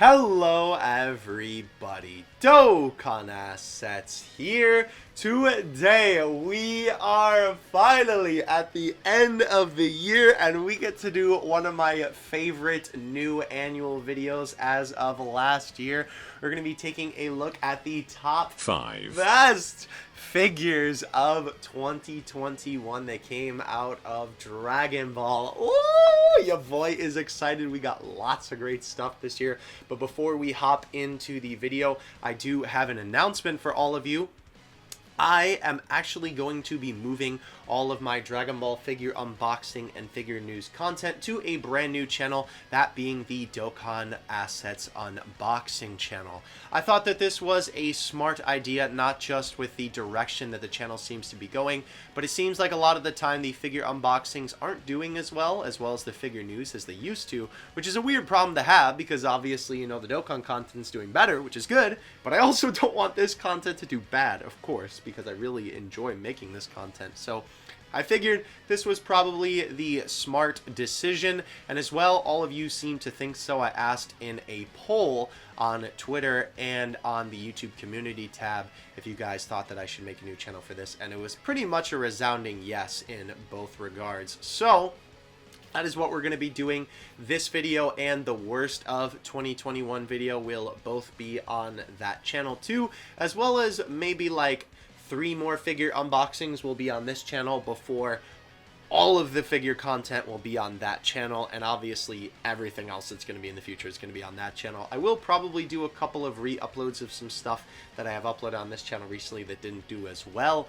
Hello everybody, Dokkan Assets here. Today we are finally at the end of the year and we get to do one of my favorite new annual videos as of last year. We're going to be taking a look at the top 5 best figures of 2021 that came out of Dragon Ball. Ooh, your boy is excited. We got lots of great stuff this year. But before we hop into the video, I do have an announcement for all of you. I am actually going to be moving all of my Dragon Ball figure unboxing and figure news content to a brand new channel, that being the Dokkan Assets Unboxing channel. I thought that this was a smart idea, not just with the direction that the channel seems to be going, but it seems like a lot of the time the figure unboxings aren't doing as well as the figure news as they used to, which is a weird problem to have because obviously, you know, the Dokkan content's doing better, which is good, but I also don't want this content to do bad, of course, because I really enjoy making this content. So I figured this was probably the smart decision, and as well, all of you seem to think so. I asked in a poll on Twitter and on the YouTube community tab if you guys thought that I should make a new channel for this, and it was pretty much a resounding yes in both regards. So that is what we're going to be doing. This video and the worst of 2021 video will both be on that channel too, as well as maybe like 3 more figure unboxings will be on this channel before all of the figure content will be on that channel, and obviously everything else that's going to be in the future is going to be on that channel. I will probably do a couple of re-uploads of some stuff that I have uploaded on this channel recently that didn't do as well,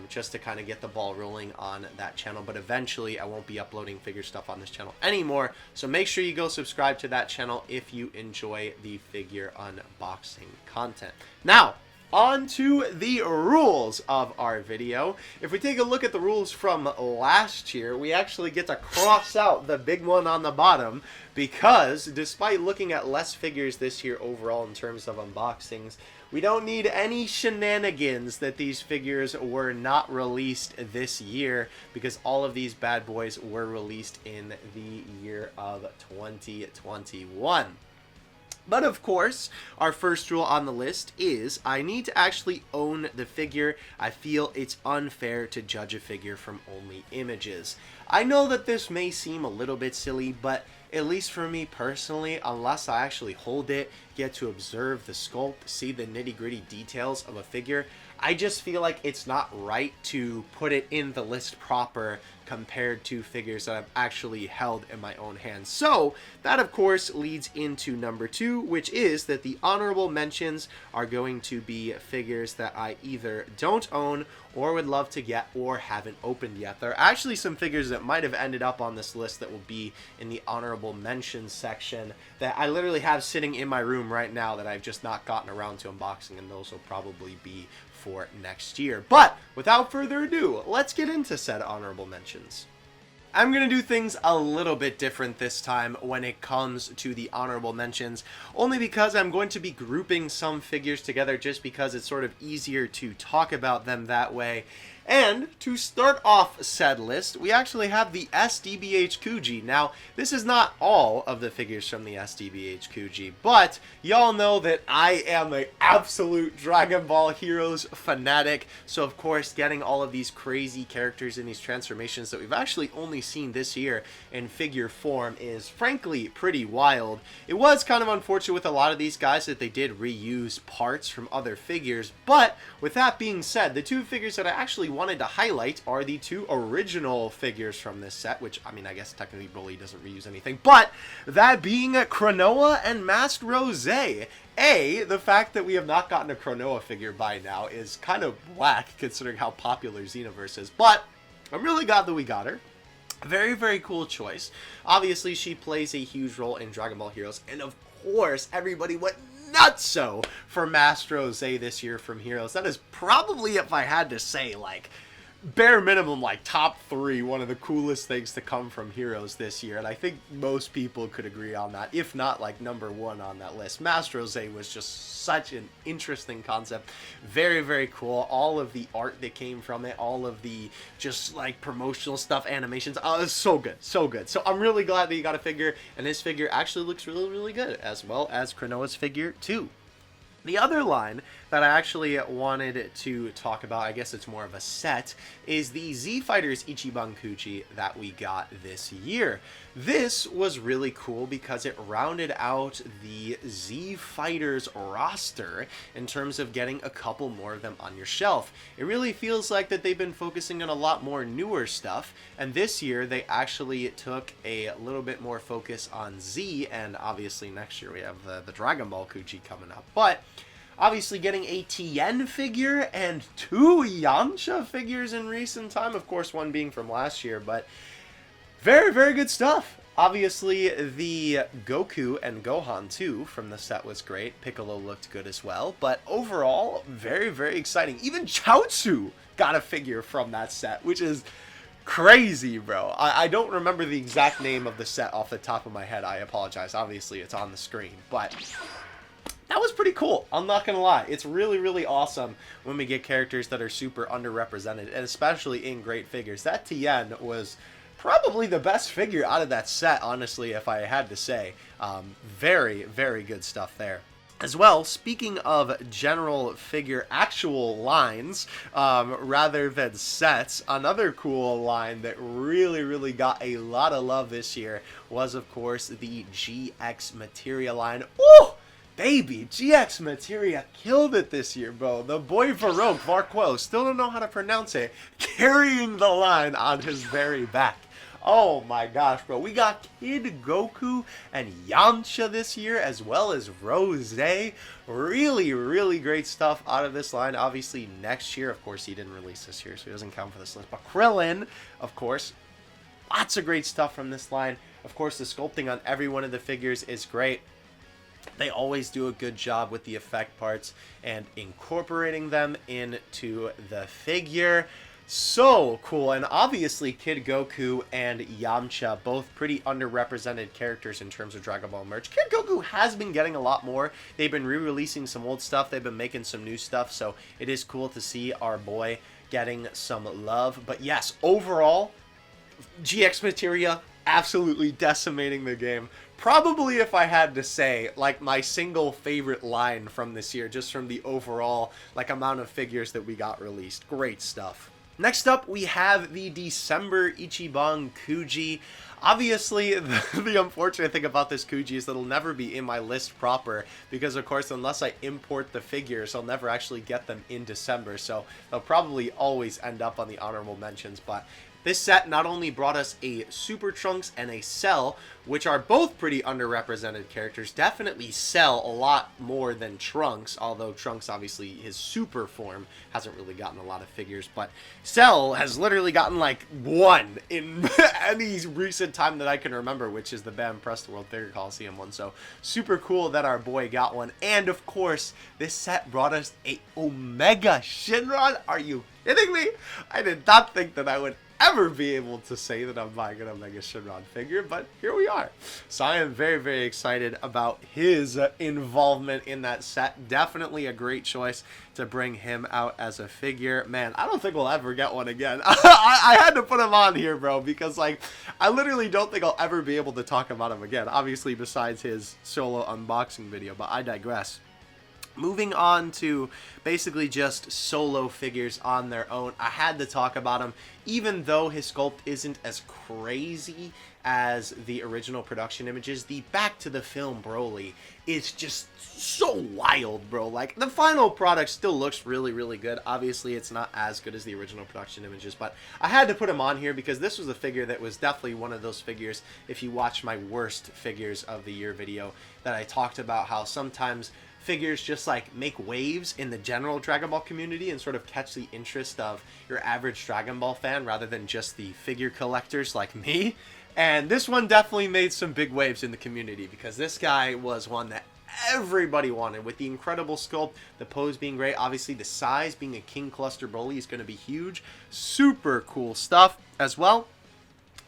just to kind of get the ball rolling on that channel, but eventually I won't be uploading figure stuff on this channel anymore, so make sure you go subscribe to that channel if you enjoy the figure unboxing content. Now, on to the rules of our video. If we take a look at the rules from last year, we actually get to cross out the big one on the bottom, because despite looking at less figures this year overall in terms of unboxings, we don't need any shenanigans that these figures were not released this year, because all of these bad boys were released in the year of 2021. But of course, our first rule on the list is I need to actually own the figure. I feel it's unfair to judge a figure from only images. I know that this may seem a little bit silly, but at least for me personally, unless I actually hold it, get to observe the sculpt, see the nitty-gritty details of a figure, I just feel like it's not right to put it in the list proper compared to figures that I've actually held in my own hands. So that of course leads into number 2, which is that the honorable mentions are going to be figures that I either don't own or would love to get or haven't opened yet. There are actually some figures that might have ended up on this list that will be in the honorable mentions section that I literally have sitting in my room right now that I've just not gotten around to unboxing, and those will probably be for next year. But without further ado, let's get into said honorable mentions. I'm going to do things a little bit different this time when it comes to the honorable mentions, only because I'm going to be grouping some figures together just because it's sort of easier to talk about them that way. And to start off said list, we actually have the Sdbh Kuji. Now, this is not all of the figures from the Sdbh Kuji, but y'all know that I am an absolute Dragon Ball Heroes fanatic, so of course getting all of these crazy characters in these transformations that we've actually only seen this year in figure form is frankly pretty wild. It was kind of unfortunate with a lot of these guys that they did reuse parts from other figures, but with that being said, the 2 figures that I actually wanted to highlight are the 2 original figures from this set, which, I mean, I guess technically Broly doesn't reuse anything, but that being Cronoa and Masked Rose. The fact that we have not gotten a Cronoa figure by now is kind of whack considering how popular Xenoverse is, but I'm really glad that we got her. Very, very cool choice. Obviously, she plays a huge role in Dragon Ball Heroes, and of course, everybody went nutso for Masked Rose this year from Heroes. That is probably, if I had to say, like, bare minimum, like top 3, one of the coolest things to come from Heroes this year, and I think most people could agree on that, if not like number 1 on that list. Master Rose was just such an interesting concept, very, very cool. All of the art that came from it, all of the just like promotional stuff, animations, it's so good, so good. So I'm really glad that you got a figure, and this figure actually looks really, really good, as well as Krinoa's figure too. The other line that I actually wanted to talk about, I guess it's more of a set, is the Z Fighters Ichiban Kuji that we got this year. This was really cool because it rounded out the Z Fighters roster in terms of getting a couple more of them on your shelf. It really feels like that they've been focusing on a lot more newer stuff, and this year they actually took a little bit more focus on Z, and obviously next year we have the Dragon Ball Kuji coming up. But obviously getting a Tien figure and 2 Yamcha figures in recent time, of course one being from last year, but very, very good stuff. Obviously the Goku and Gohan too from the set was great. Piccolo looked good as well, but overall very, very exciting. Even Chaozu got a figure from that set, which is crazy, bro. I don't remember the exact name of the set off the top of my head. I apologize. Obviously it's on the screen, but that was pretty cool. I'm not gonna lie. It's really, really awesome when we get characters that are super underrepresented, and especially in great figures. That Tien was probably the best figure out of that set, honestly, if I had to say. Very, very good stuff there. As well, speaking of general figure actual lines, rather than sets, another cool line that really, really got a lot of love this year was, of course, the GX Materia line. Ooh! Baby, GX Materia killed it this year, bro. The boy Varquo, still don't know how to pronounce it, carrying the line on his very back. Oh my gosh, bro. We got Kid Goku and Yamcha this year, as well as Rose. Really, really great stuff out of this line. Obviously, next year, of course, he didn't release this year, so he doesn't count for this list. But Krillin, of course, lots of great stuff from this line. Of course, the sculpting on every one of the figures is great. They always do a good job with the effect parts and incorporating them into the figure. So cool. And obviously Kid Goku and Yamcha, both pretty underrepresented characters in terms of Dragon Ball merch. Kid Goku has been getting a lot more. They've been re-releasing some old stuff. They've been making some new stuff. So it is cool to see our boy getting some love. But yes, overall, GX Materia absolutely decimating the game. Probably, if I had to say, like my single favorite line from this year, just from the overall like amount of figures that we got released. Great stuff. Next up, we have the December Ichiban Kuji. Obviously, the unfortunate thing about this Kuji is that it'll never be in my list proper because, of course, unless I import the figures, I'll never actually get them in December. So they'll probably always end up on the honorable mentions, but this set not only brought us a Super Trunks and a Cell, which are both pretty underrepresented characters. Definitely Cell a lot more than Trunks, although Trunks, obviously, his super form hasn't really gotten a lot of figures. But Cell has literally gotten like 1 in any recent time that I can remember, which is the Bam Press the World Figure Coliseum one. So super cool that our boy got one. And of course, this set brought us a Omega Shinron. Are you kidding me? I did not think that I would ever be able to say that I'm buying an Omega Shinron figure, but here we are. So I am very, very excited about his involvement in that set. Definitely a great choice to bring him out as a figure. Man, I don't think we'll ever get one again. I had to put him on here, bro, because like I literally don't think I'll ever be able to talk about him again, obviously besides his solo unboxing video, but I digress. Moving on to basically just solo figures on their own, I had to talk about him, even though his sculpt isn't as crazy as the original production images. The Back to the Film Broly is just so wild, bro. Like, the final product still looks really, really good. Obviously, it's not as good as the original production images, but I had to put him on here because this was a figure that was definitely one of those figures, if you watch my worst figures of the year video, that I talked about how sometimes figures just like make waves in the general Dragon Ball community and sort of catch the interest of your average Dragon Ball fan rather than just the figure collectors like me. And this one definitely made some big waves in the community because this guy was one that everybody wanted, with the incredible sculpt, the pose being great, obviously the size being a King Cluster Broly is going to be huge. Super cool stuff as well.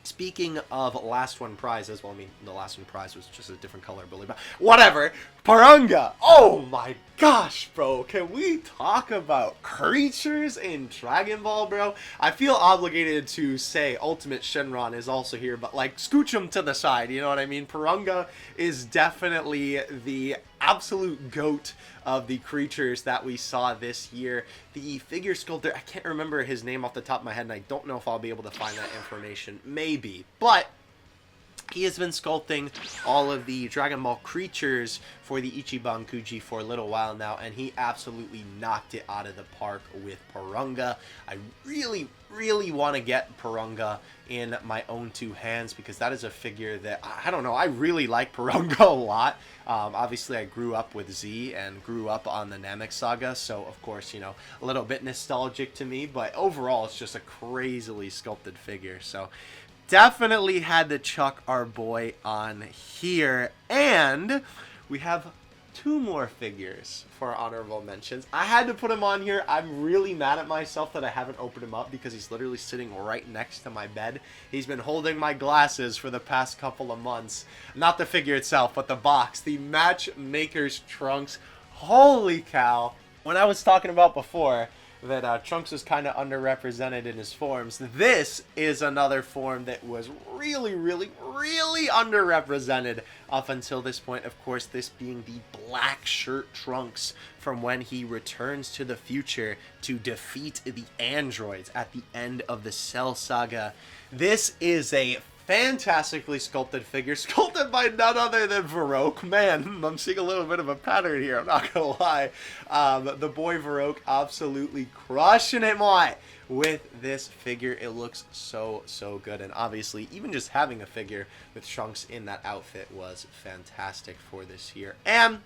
Speaking of last one prizes, well, I mean, the last one prize was just a different color, but whatever. Perunga! Oh my gosh, bro. Can we talk about creatures in Dragon Ball, bro? I feel obligated to say Ultimate Shenron is also here, but like, scooch him to the side, you know what I mean? Perunga is definitely the absolute goat of the creatures that we saw this year. The figure sculptor, I can't remember his name off the top of my head, and I don't know if I'll be able to find that information. Maybe. But he has been sculpting all of the Dragon Ball creatures for the Ichiban Kuji for a little while now, and he absolutely knocked it out of the park with Perunga. I really, really want to get Perunga in my own two hands, because that is a figure that, I don't know, I really like Perunga a lot. Obviously, I grew up with Z and grew up on the Namek Saga, so of course, you know, a little bit nostalgic to me, but overall, it's just a crazily sculpted figure, so definitely had to chuck our boy on here. And we have two more figures for honorable mentions. I had to put him on here. I'm really mad at myself that I haven't opened him up, because he's literally sitting right next to my bed. He's been holding my glasses for the past couple of months. Not the figure itself, but the box. The Matchmaker's Trunks. Holy cow. When I was talking about before that Trunks was kind of underrepresented in his forms, this is another form that was really, really, really underrepresented up until this point. Of course, this being the black shirt Trunks from when he returns to the future to defeat the androids at the end of the Cell Saga. This is a fantastically sculpted figure, sculpted by none other than Varroke. Man, I'm seeing a little bit of a pattern here, I'm not gonna lie. The boy Varroke absolutely crushing it, boy, with this figure. It looks so, so good. And obviously, even just having a figure with Trunks in that outfit was fantastic for this year. And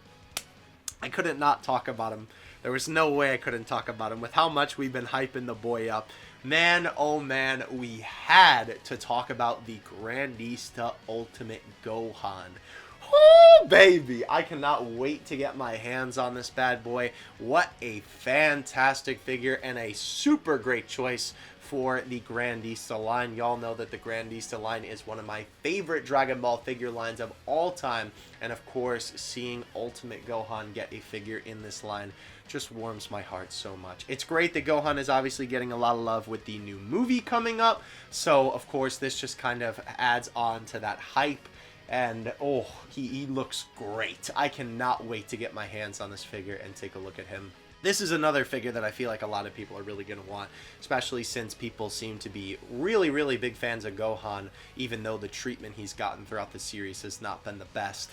I couldn't not talk about him. There was no way I couldn't talk about him with how much we've been hyping the boy up. Man, oh man, we had to talk about the Grandista Ultimate Gohan. Oh, baby, I cannot wait to get my hands on this bad boy. What a fantastic figure, and a super great choice for the Grandista line. Y'all know that the Grandista line is one of my favorite Dragon Ball figure lines of all time. And of course, seeing Ultimate Gohan get a figure in this line just warms my heart so much. It's great that Gohan is obviously getting a lot of love with the new movie coming up. So, of course, this just kind of adds on to that hype. And, oh, he looks great. I cannot wait to get my hands on this figure and take a look at him. This is another figure that I feel like a lot of people are really going to want, especially since people seem to be really, really big fans of Gohan, even though the treatment he's gotten throughout the series has not been the best.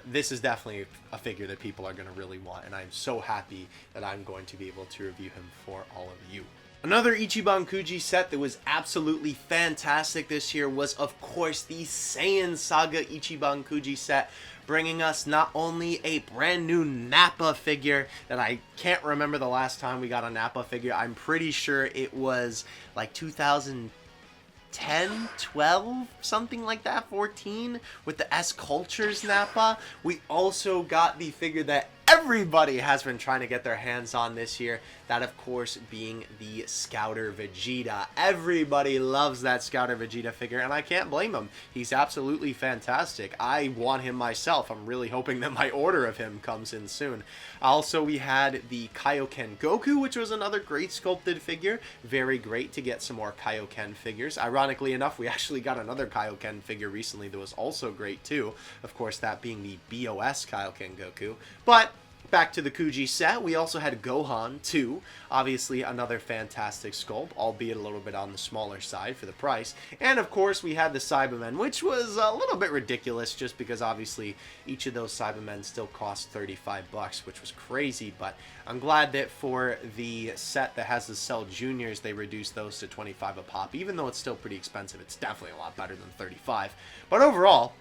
This is definitely a figure that people are going to really want, and I'm so happy that I'm going to be able to review him for all of you. Another Ichiban Kuji set that was absolutely fantastic this year was, of course, the Saiyan Saga Ichiban Kuji set, bringing us not only a brand new Napa figure that I can't remember the last time we got a Napa figure. I'm pretty sure it was like 2010, 12, something like that, 14, with the S Cultures Napa. We also got the figure that everybody has been trying to get their hands on this year, that of course being the Scouter Vegeta. Everybody loves that Scouter Vegeta figure, and I can't blame him. He's absolutely fantastic. I want him myself. I'm really hoping that my order of him comes in soon. Also, we had the Kaioken Goku, which was another great sculpted figure. Very great to get some more Kaioken figures. Ironically enough, we actually got another Kaioken figure recently that was also great too. Of course, that being the BOS Kaioken Goku. But back to the Kuji set, we also had Gohan 2, obviously another fantastic sculpt, albeit a little bit on the smaller side for the price. And of course we had the Cybermen, which was a little bit ridiculous just because obviously each of those Cybermen still cost 35 bucks, which was crazy, but I'm glad that for the set that has the Cell Juniors, they reduced those to 25 a pop. Even though it's still pretty expensive, it's definitely a lot better than 35. But overall,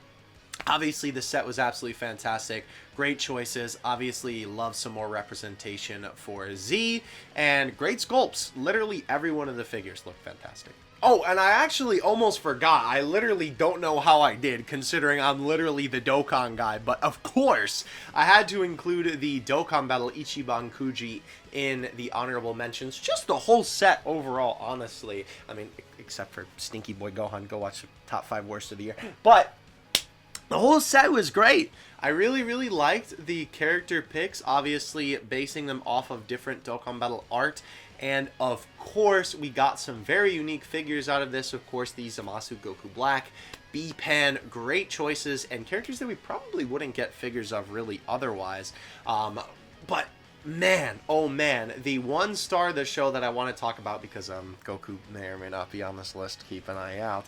obviously, the set was absolutely fantastic. Great choices. Obviously, love some more representation for Z. And great sculpts. Literally every one of the figures looked fantastic. Oh, and I actually almost forgot. I literally don't know how I did, considering I'm literally the Dokkan guy. But of course, I had to include the Dokkan battle Ichiban Kuji in the honorable mentions. Just the whole set overall, honestly. I mean, except for Stinky Boy Gohan. Go watch the top 5 worst of the year. But the whole set was great. I really, really liked the character picks, obviously basing them off of different Dokkan Battle art. And of course, we got some very unique figures out of this. Of course, the Zamasu Goku Black, B-Pan, great choices, and characters that we probably wouldn't get figures of really otherwise. But man, oh man, the one star of the show that I want to talk about, because Goku may or may not be on this list, keep an eye out,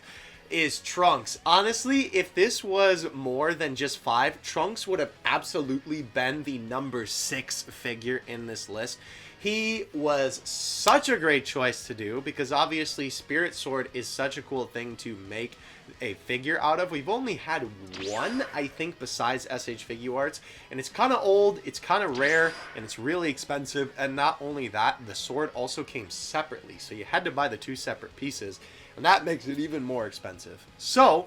is Trunks. Honestly, if this was more than just 5, Trunks would have absolutely been the number 6 figure in this list. He was such a great choice to do, because obviously Spirit Sword is such a cool thing to make a figure out of. We've only had one, I think, besides SH Figuarts, and it's kind of old, it's kind of rare, and it's really expensive. And not only that, the sword also came separately, so you had to buy the 2 separate pieces, and that makes it even more expensive. So,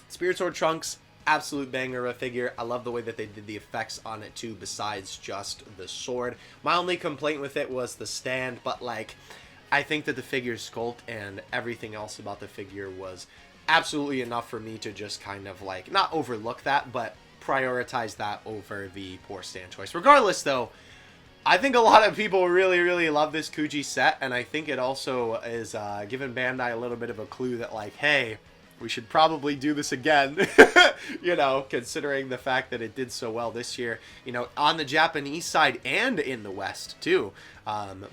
Spirit Sword Trunks, absolute banger of a figure. I love the way that they did the effects on it too, besides just the sword. My only complaint with it was the stand, but like, I think that the figure sculpt and everything else about the figure was absolutely enough for me to just kind of like, not overlook that, but prioritize that over the poor stand choice. Regardless though, I think a lot of people really, really love this Kuji set, and I think it also is giving Bandai a little bit of a clue that like, hey, we should probably do this again, you know, considering the fact that it did so well this year, you know, on the Japanese side and in the West too.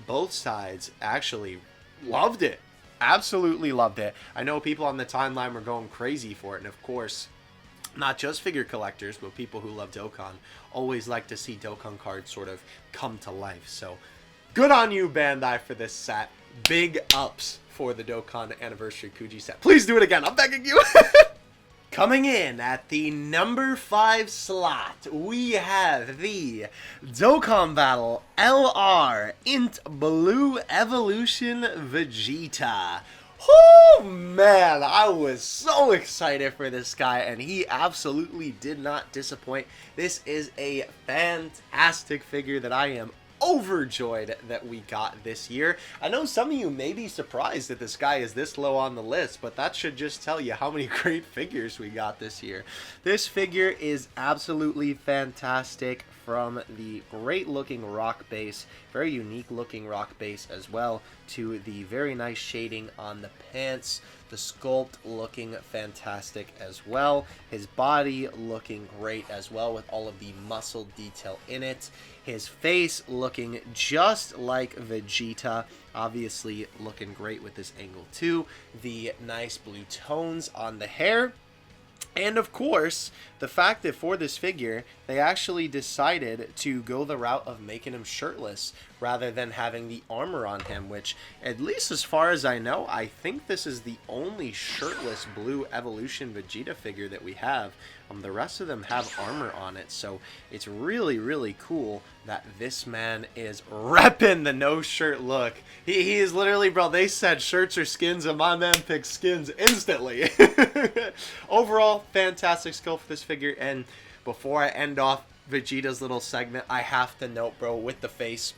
Both sides actually loved it. Absolutely loved it. I know people on the timeline were going crazy for it, and of course, not just figure collectors, but people who love Dokkan always like to see Dokkan cards sort of come to life. So, good on you, Bandai, for this set. Big ups for the Dokkan Anniversary Kuji set. Please do it again. I'm begging you. Coming in at the number 5 slot, we have the Dokkan Battle LR Int Blue Evolution Vegeta. Oh man, I was so excited for this guy, and he absolutely did not disappoint. This is a fantastic figure that I am overjoyed that we got this year. I know some of you may be surprised that this guy is this low on the list, but that should just tell you how many great figures we got this year. This figure is absolutely fantastic, from the great looking rock base, very unique looking rock base as well, to the very nice shading on the pants, the sculpt looking fantastic as well, his body looking great as well with all of the muscle detail in it, his face looking just like Vegeta, obviously looking great with this angle too, the nice blue tones on the hair. And of course, the fact that for this figure, they actually decided to go the route of making him shirtless rather than having the armor on him, which, at least as far as I know, I think this is the only shirtless blue evolution Vegeta figure that we have. The rest of them have armor on it, so it's really, really cool that this man is repping the no shirt look. He is literally, bro, they said shirts or skins, and my man picked skins instantly. Overall, fantastic skill for this figure, and before I end off Vegeta's little segment, I have to note, bro, with the face,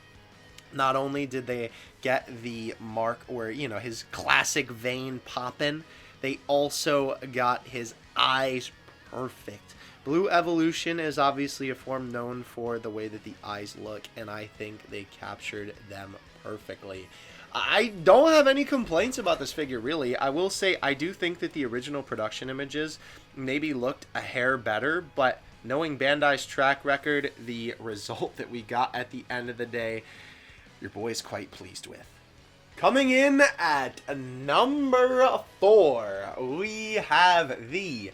not only did they get the mark where, you know, his classic vein popping, they also got his eyes perfect. Blue Evolution is obviously a form known for the way that the eyes look, and I think they captured them perfectly. I don't have any complaints about this figure, really. I will say I do think that the original production images maybe looked a hair better, but knowing Bandai's track record, the result that we got at the end of the day, your boy is quite pleased with. Coming in at number 4, we have the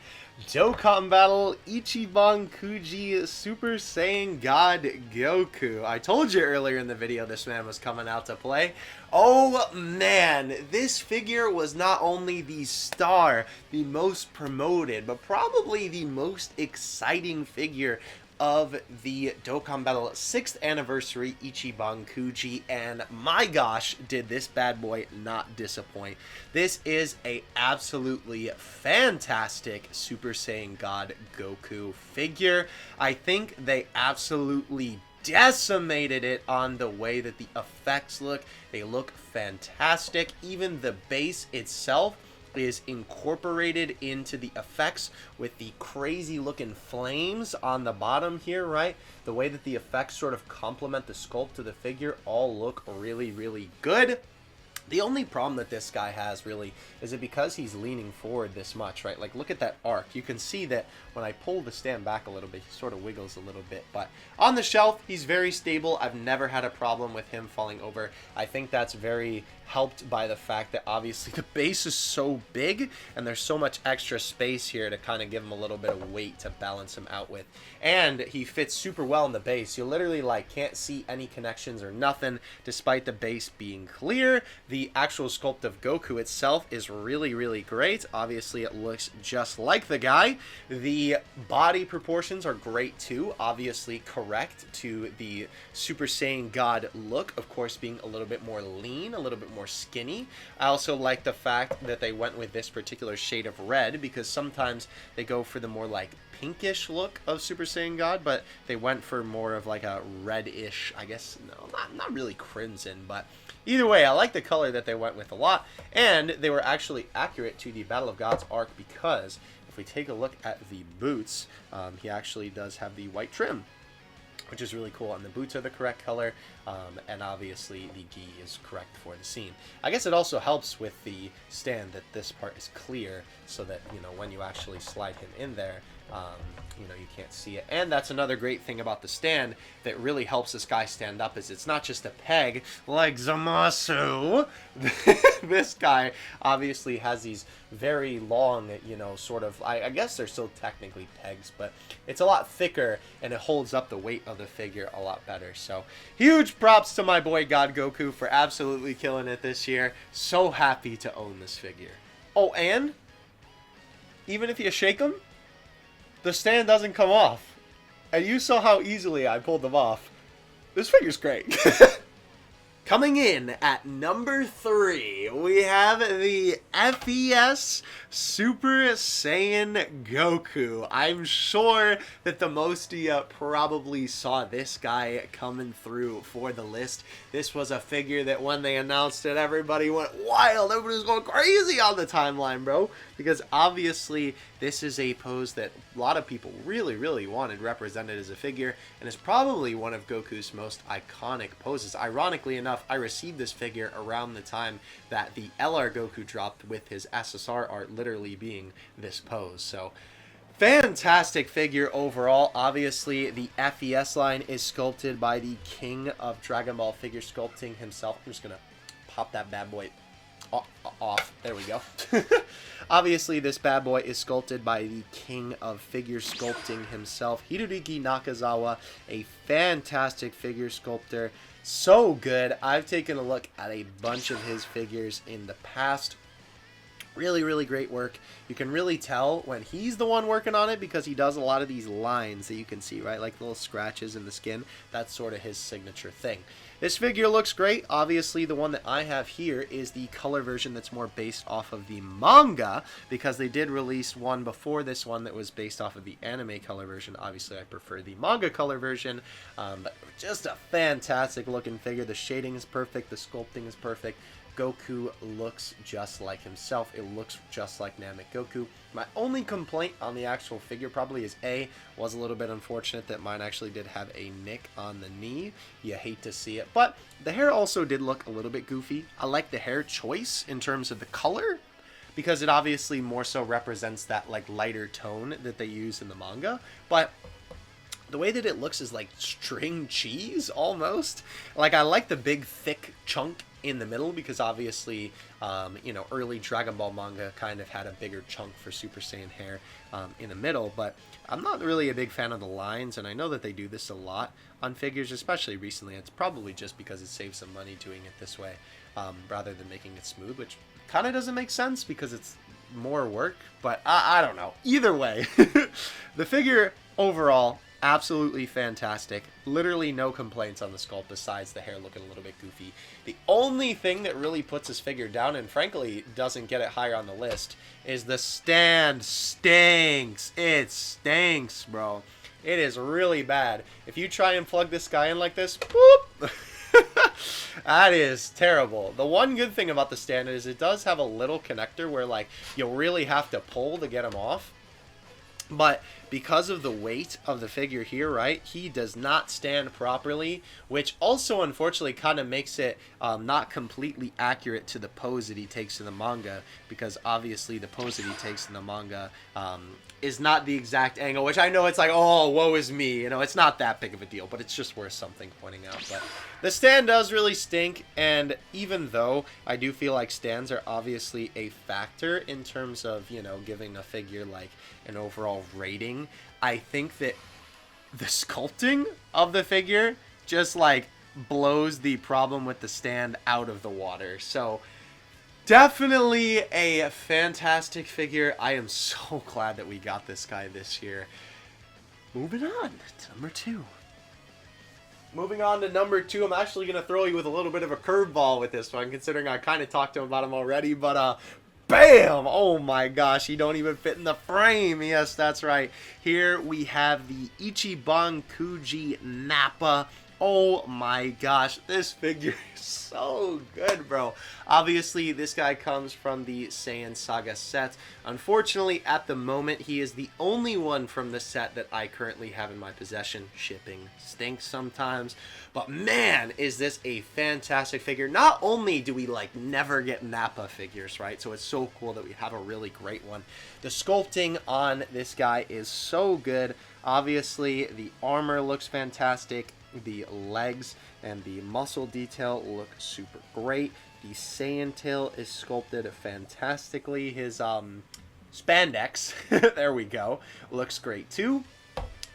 Dokkan Battle Ichiban Kuji Super Saiyan God Goku. I told you earlier in the video this man was coming out to play. Oh man, this figure was not only the star, the most promoted, but probably the most exciting figure of the Dokkan Battle 6th Anniversary Ichiban Kuji, and my gosh, did this bad boy not disappoint. This is a absolutely fantastic Super Saiyan God Goku figure. I think they absolutely decimated it on the way that the effects look. They look fantastic. Even the base itself is incorporated into the effects with the crazy looking flames on the bottom here, right? The way that the effects sort of complement the sculpt of the figure all look really, really good. The only problem that this guy has, really, is that because he's leaning forward this much, right? Like, look at that arc. You can see that when I pull the stand back a little bit, he sort of wiggles a little bit. But on the shelf, he's very stable. I've never had a problem with him falling over. I think that's very helped by the fact that, obviously, the base is so big, and there's so much extra space here to kind of give him a little bit of weight to balance him out with. And he fits super well in the base. You literally, like, can't see any connections or nothing, despite the base being clear. The actual sculpt of Goku itself is really, really great. Obviously, it looks just like the guy. The body proportions are great too. Obviously correct to the Super Saiyan God look. Of course, being a little bit more lean, a little bit more skinny. I also like the fact that they went with this particular shade of red, because sometimes they go for the more like pinkish look of Super Saiyan God, but they went for more of like a reddish, I guess, no, not really crimson, but either way, I like the color that they went with a lot, and they were actually accurate to the Battle of Gods arc, because if we take a look at the boots, he actually does have the white trim, which is really cool, and the boots are the correct color, and obviously the gi is correct for the scene. I guess it also helps with the stand that this part is clear, so that, you know, when you actually slide him in there, you know, you can't see it. And that's another great thing about the stand that really helps this guy stand up, is it's not just a peg like Zamasu. This guy obviously has these very long, you know, sort of, I guess they're still technically pegs, but it's a lot thicker and it holds up the weight of the figure a lot better. So huge props to my boy God Goku for absolutely killing it this year. So happy to own this figure. Oh, and even if you shake him, the stand doesn't come off. And you saw how easily I pulled them off. This figure's great. Coming in at number 3, we have the FES Super Saiyan Goku. I'm sure that the most of you probably saw this guy coming through for the list. This was a figure that when they announced it, everybody went wild. Everybody was going crazy on the timeline, bro. Because obviously, this is a pose that a lot of people really, really wanted represented as a figure, and is probably one of Goku's most iconic poses. Ironically enough, I received this figure around the time that the LR Goku dropped, with his SSR art literally being this pose. So, fantastic figure overall. Obviously, the FES line is sculpted by the king of Dragon Ball figure sculpting himself. I'm just going to pop that bad boy off. There we go. Obviously, this bad boy is sculpted by the king of figure sculpting himself, Hiroyuki Nakazawa, a fantastic figure sculptor. So good. I've taken a look at a bunch of his figures in the past. Really, really great work. You can really tell when he's the one working on it, because he does a lot of these lines that you can see, right? Like little scratches in the skin. That's sort of his signature thing. This figure looks great. Obviously, the one that I have here is the color version that's more based off of the manga, because they did release one before this one that was based off of the anime color version. Obviously, I prefer the manga color version, but just a fantastic looking figure. The shading is perfect. The sculpting is perfect. Goku looks just like himself. It looks just like Namek Goku. My only complaint on the actual figure probably is was a little bit unfortunate that mine actually did have a nick on the knee. You hate to see it. But the hair also did look a little bit goofy. I like the hair choice in terms of the color, because it obviously more so represents that like lighter tone that they use in the manga. But the way that it looks is like string cheese almost. Like, I like the big thick chunk in the middle, because obviously, you know, early Dragon Ball manga kind of had a bigger chunk for Super Saiyan hair in the middle, but I'm not really a big fan of the lines, and I know that they do this a lot on figures, especially recently. It's probably just because it saves some money doing it this way, rather than making it smooth, which kind of doesn't make sense because it's more work, but I don't know. Either way, the figure overall Absolutely fantastic. Literally no complaints on the sculpt besides the hair looking a little bit goofy. The only thing that really puts his figure down, and frankly doesn't get it higher on the list, is the stand stinks. It stinks, bro. It is really bad. If you try and plug this guy in like this, boop, that is terrible. The one good thing about the stand is it does have a little connector where, like, you'll really have to pull to get him off. But because of the weight of the figure here, right, he does not stand properly, which also unfortunately kind of makes it not completely accurate to the pose that he takes in the manga, because obviously the pose that he takes in the manga is not the exact angle, which I know it's like, oh, woe is me, you know, it's not that big of a deal, but it's just worth something pointing out. But the stand does really stink, and even though I do feel like stands are obviously a factor in terms of, you know, giving a figure like an overall rating, I think that the sculpting of the figure just like blows the problem with the stand out of the water. So definitely a fantastic figure. I am so glad that we got this guy this year. Moving on to number 2. Moving on to number 2, I'm actually going to throw you with a little bit of a curveball with this one, considering I kind of talked to him about him already, but bam! Oh my gosh, he don't even fit in the frame. Yes, that's right. Here we have the Ichiban Kuji Napa. Oh my gosh, this figure is so good, bro. Obviously, this guy comes from the Saiyan Saga set. Unfortunately, at the moment, he is the only one from the set that I currently have in my possession. Shipping stinks sometimes, but man, is this a fantastic figure. Not only do we like never get Napa figures, right? So it's so cool that we have a really great one. The sculpting on this guy is so good. Obviously, the armor looks fantastic. The legs and the muscle detail look super great. The Saiyan tail is sculpted fantastically. His spandex, there we go, looks great too.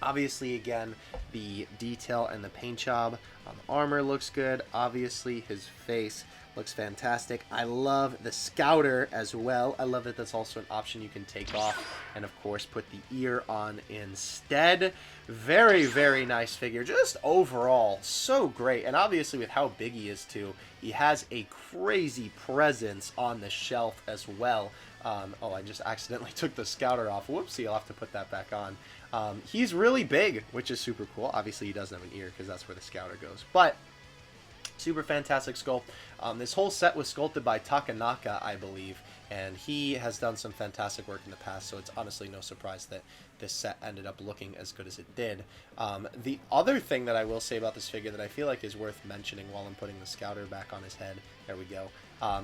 Obviously, again, the detail and the paint job on the armor looks good. Obviously, his face looks fantastic. I love the scouter as well. I love that that's also an option you can take off and, of course, put the ear on instead. Very, very nice figure. Just overall, so great. And obviously, with how big he is, too, he has a crazy presence on the shelf as well. Oh, I just accidentally took the scouter off. Whoopsie, I'll have to put that back on. He's really big, which is super cool. Obviously, he doesn't have an ear because that's where the scouter goes. But super fantastic sculpt. This whole set was sculpted by Takanaka, I believe, and he has done some fantastic work in the past, so it's honestly no surprise that this set ended up looking as good as it did. The other thing that I will say about this figure that I feel like is worth mentioning while I'm putting the scouter back on his head, there we go,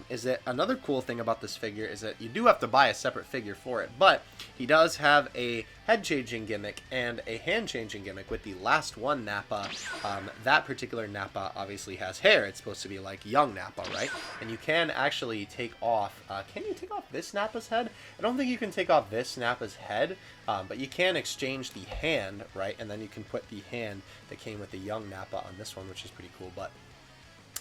is that another cool thing about this figure is that you do have to buy a separate figure for it, but he does have a head-changing gimmick and a hand-changing gimmick with the last one Napa. That particular Napa obviously has hair. It's supposed to be like young Napa, right? And you can actually take off, can you take off this Nappa's head? I don't think you can take off this Nappa's head, but you can exchange the hand, right? And then you can put the hand that came with the young Napa on this one, which is pretty cool. But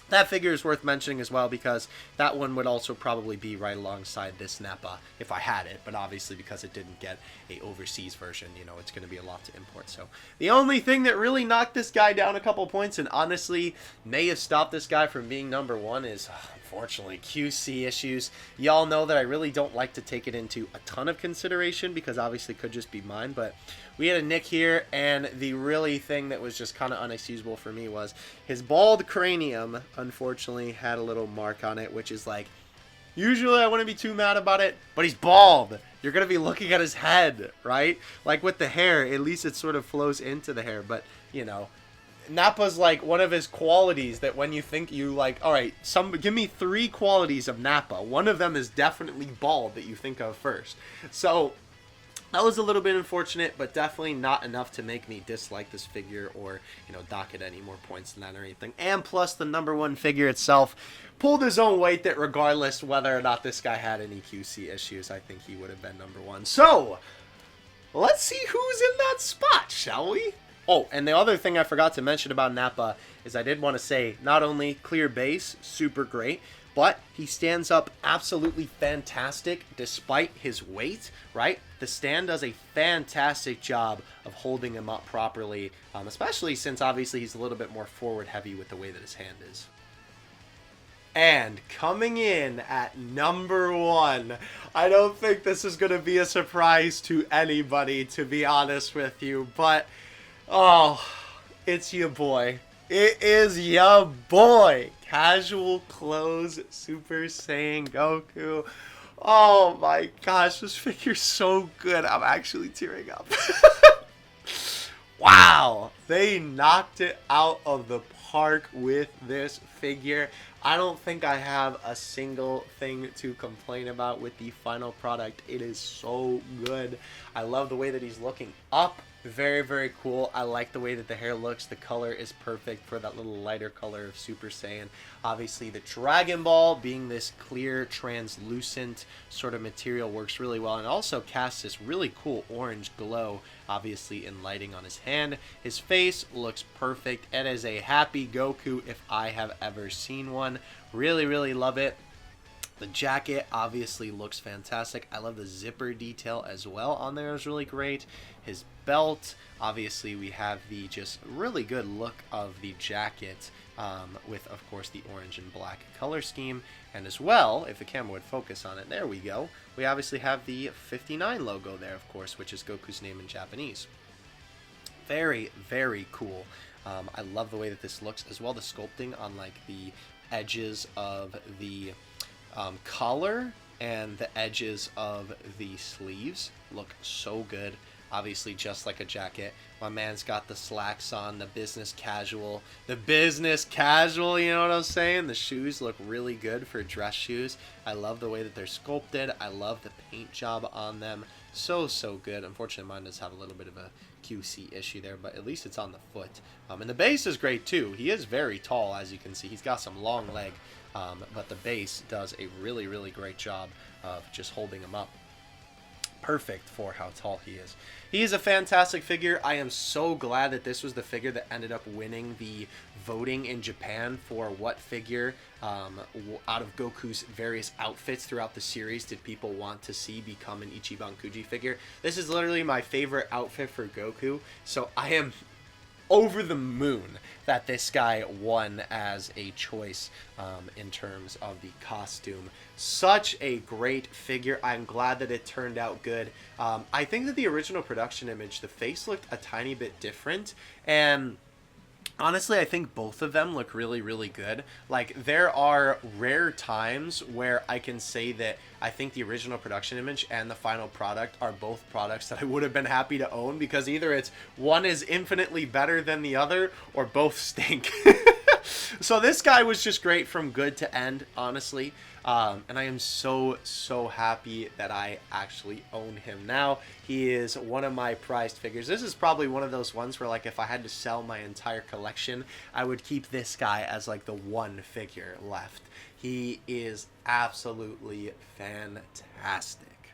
that figure is worth mentioning as well because that one would also probably be right alongside this Napa if I had it, but obviously because it didn't get a overseas version, you know, it's going to be a lot to import. So the only thing that really knocked this guy down a couple points and honestly may have stopped this guy from being number 1 is unfortunately QC issues. Y'all know that I really don't like to take it into a ton of consideration because obviously it could just be mine, but we had a nick here, and the really thing that was just kind of unexcusable for me was his bald cranium, unfortunately, had a little mark on it, which is like, usually I wouldn't be too mad about it, but he's bald. You're going to be looking at his head, right? Like with the hair, at least it sort of flows into the hair, but, you know, Nappa's like one of his qualities that when you think you like, all right, give me 3 qualities of Nappa. One of them is definitely bald that you think of first. So that was a little bit unfortunate, but definitely not enough to make me dislike this figure or, you know, dock it any more points than that or anything. And plus, the number 1 figure itself pulled his own weight that regardless whether or not this guy had any QC issues, I think he would have been number 1. So, let's see who's in that spot, shall we? Oh, and the other thing I forgot to mention about Napa is I did want to say, not only clear base, super great, but he stands up absolutely fantastic despite his weight, right? The stand does a fantastic job of holding him up properly, especially since obviously he's a little bit more forward heavy with the way that his hand is. And coming in at number 1, I don't think this is going to be a surprise to anybody, to be honest with you, but, oh, it's your boy. It is your boy, Casual Clothes Super Saiyan Goku. Oh my gosh, this figure's so good. I'm actually tearing up. Wow, they knocked it out of the park with this figure. I don't think I have a single thing to complain about with the final product. It is so good. I love the way that he's looking up. Very, very cool. I like the way that the hair looks. The color is perfect for that little lighter color of Super Saiyan. Obviously, the Dragon Ball being this clear, translucent sort of material works really well, and also casts this really cool orange glow, obviously in lighting on his hand. His face looks perfect. It is a happy Goku if I have ever seen one. Really, really love it. The jacket obviously looks fantastic. I love the zipper detail as well on there. Is really great. His belt, obviously we have the just really good look of the jacket with, of course, the orange and black color scheme. And as well, if the camera would focus on it, there we go. We obviously have the 59 logo there, of course, which is Goku's name in Japanese. Very, very cool. I love the way that this looks as well. The sculpting on like the edges of the collar and the edges of the sleeves look so good. Obviously, just like a jacket. My man's got the slacks on, the business casual. The business casual, you know what I'm saying? The shoes look really good for dress shoes. I love the way that they're sculpted. I love the paint job on them. So, so good. Unfortunately, mine does have a little bit of a QC issue there, but at least it's on the foot. And the base is great, too. He is very tall, as you can see. He's got some long leg, but the base does a really, really great job of just holding him up. Perfect for how tall he is. He is a fantastic figure. I am so glad that this was the figure that ended up winning the voting in Japan for what figure out of Goku's various outfits throughout the series did people want to see become an Ichiban Kuji figure. This is literally my favorite outfit for Goku, so I am over the moon that this guy won as a choice in terms of the costume. Such a great figure. I'm glad that it turned out good. I think that the original production image, the face looked a tiny bit different, and honestly, I think both of them look really, really good. Like, there are rare times where I can say that I think the original production image and the final product are both products that I would have been happy to own, because either it's one is infinitely better than the other or both stink. So this guy was just great from good to end, honestly. And I am so, so happy that I actually own him now. He is one of my prized figures. This is probably one of those ones where, like, if I had to sell my entire collection, I would keep this guy as, like, the one figure left. He is absolutely fantastic.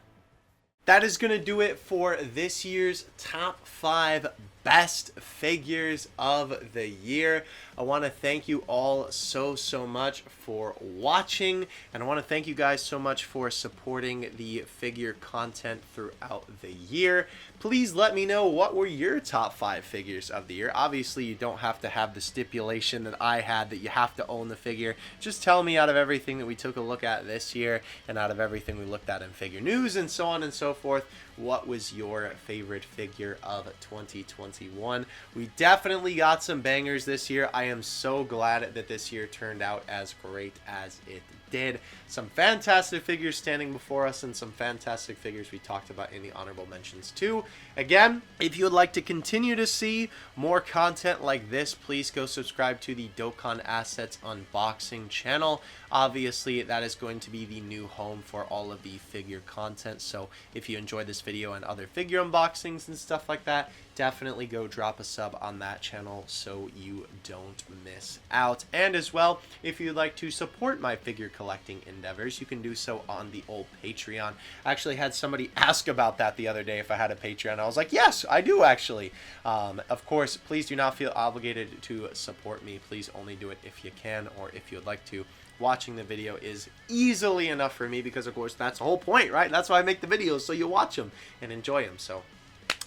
That is going to do it for this year's top 5 best figures of the year. I want to thank you all so, so much for watching, and I want to thank you guys so much for supporting the figure content throughout the year. Please let me know, what were your top 5 figures of the year. Obviously, you don't have to have the stipulation that I had that you have to own the figure. Just tell me, out of everything that we took a look at this year and out of everything we looked at in figure news and so on and so forth, what was your favorite figure of 2021? We definitely got some bangers this year. I am so glad that this year turned out as great as it did. Some fantastic figures standing before us, and some fantastic figures we talked about in the honorable mentions too. Again, if you would like to continue to see more content like this, please go subscribe to the Dokkan Assets Unboxing channel. Obviously, that is going to be the new home for all of the figure content. So if you enjoyed this video and other figure unboxings and stuff like that, definitely go drop a sub on that channel so you don't miss out. And as well, if you'd like to support my figure collecting endeavors, you can do so on the old Patreon. I actually had somebody ask about that the other day, if I had a Patreon. I was like, yes, I do actually. Of course, please do not feel obligated to support me. Please only do it if you can, or if you would like to. watching the video is easily enough for me, because of course that's the whole point, right? That's why I make the videos, so you watch them and enjoy them. So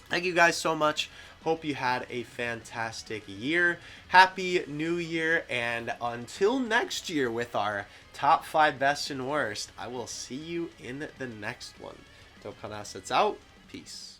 thank you guys so much. Hope you had a fantastic year. Happy New Year, and until next year with our top 5 best and worst, I will see you in the next one. Dokkan Assets out. Peace.